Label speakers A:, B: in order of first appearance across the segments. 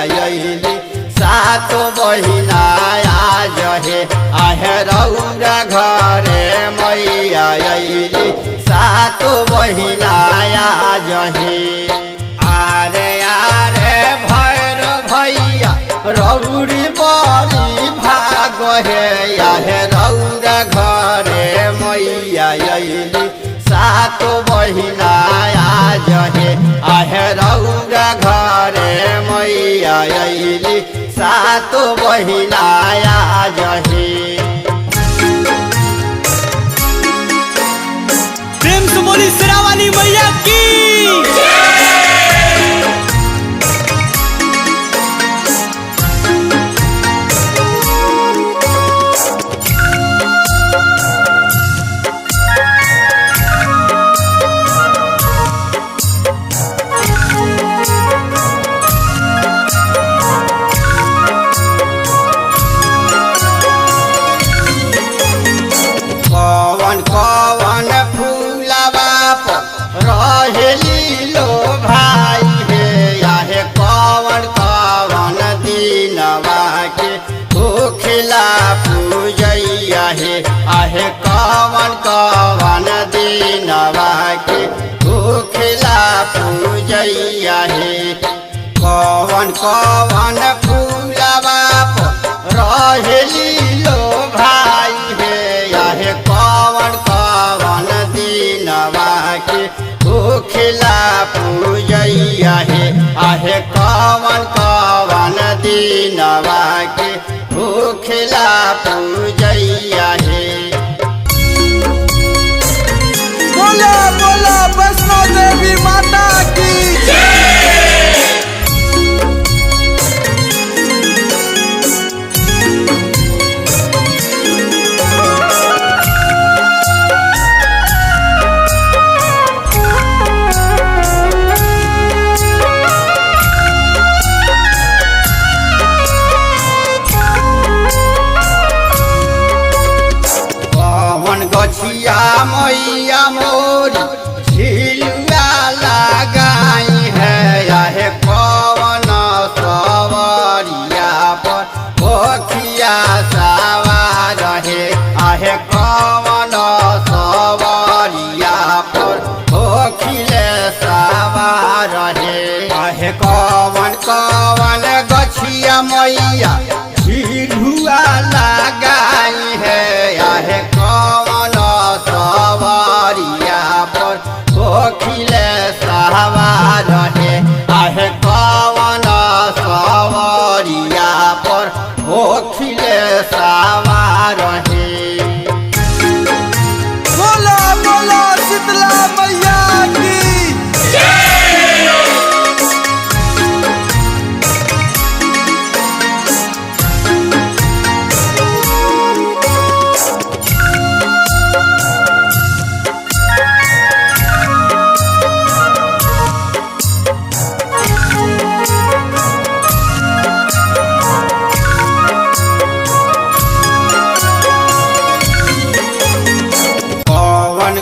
A: अइली सातो बहिना आज हे आहे रौरा घरे मैया अइली सातो बहिना आज हे आरे आरे भैर भैया रौरी बड़ी भाग हे आहे रौरा घरे मैया अइली सातो बहिना आज हे आहे रौरा घरे मैया अइली सातो बहिना आज हे।
B: प्रेम से बोली शेरावाली मैया की।
A: कवन फूलवा रहेली लो भाई हे आहे कवन कवन दीनवा के भूखला पूजैया हे आहे कवन कवन दीनवा के भूखला पूजैया हे कवन कवन फूलवा रहेली लो भाई हे आहे कवन कवन दीनवा के भूखला पूजैया हे आहे कवन कवन दीनवा के भूखला पूजैया हे।
B: बोला बोला वैष्णो देवी माता की।
A: गछिया मैया मोरी झिलुआ लगाई है आहे कवन सवरिया पर पोखिया सवार है आहे कवन सवरिया पर पोखिले सवार है आहे कवन कवन गछिया मैया झिलुआ लगाई है आहे कवन सवारिया पर पोखिले सवार है आहे कवन सवारिया पर पोखिले सवार है।
B: बोला बोला शीतला मैया की।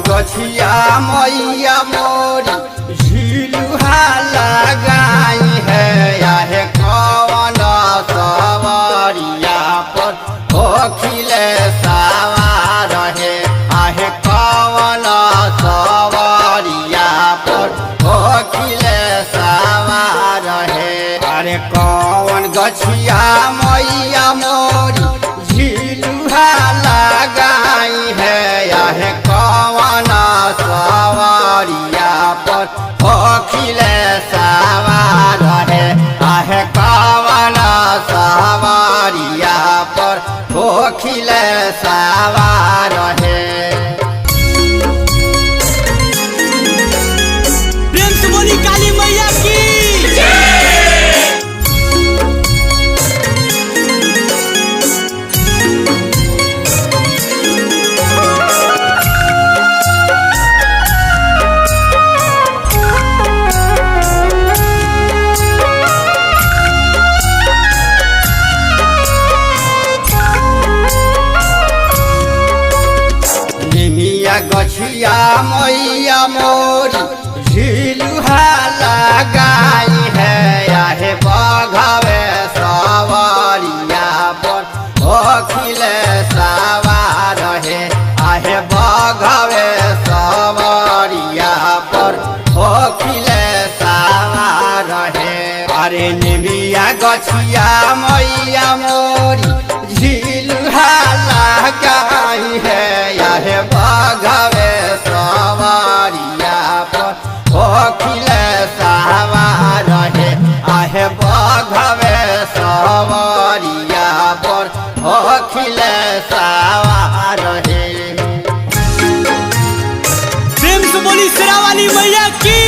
A: गछिया मैया मोरी झिलुआ लगाई है आहे कवन सवारिया पर पोखिले सवार है आहे कवन सवारिया पर पोखिले सवार है अरे कवन गछिया मैया मोरी झिलुआ लगाई है आहे कवन सवारिया पर पोखिले सवार है आहे कवन सवारिया पर पोखिले सवार है।
B: प्रेम से बोली काली मैया की।
A: अरे निमिया गछिया मैया मोरी झिलुहा लगाई है आहे बघवे सवारिया पर ओखिले सवार है आहे बघवे सवारिया पर ओखिले सवार है।
B: प्रेम से बोली शेरावाली मैया की।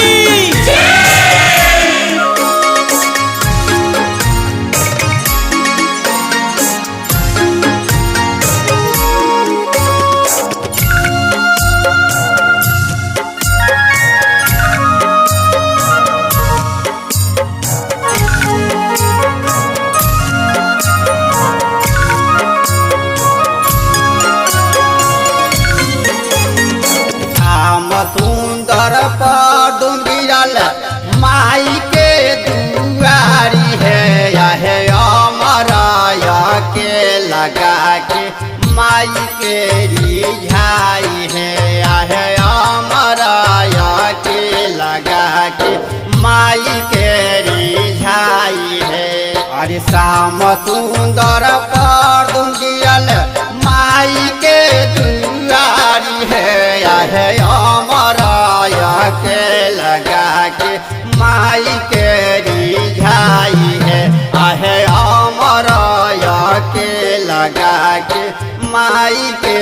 A: सुंदर पदुम गिरल माई के दुआरी है आहे अमराया के लगा के माई के रिझाई है आहे अमराया के लगा के माई के रिझाई है। अरे श्याम सुंदर पदुम गिरल माई के दुआरी है आहे अमराया के लगा के माई के रिझाई है आहे अमराया के लगा के माई के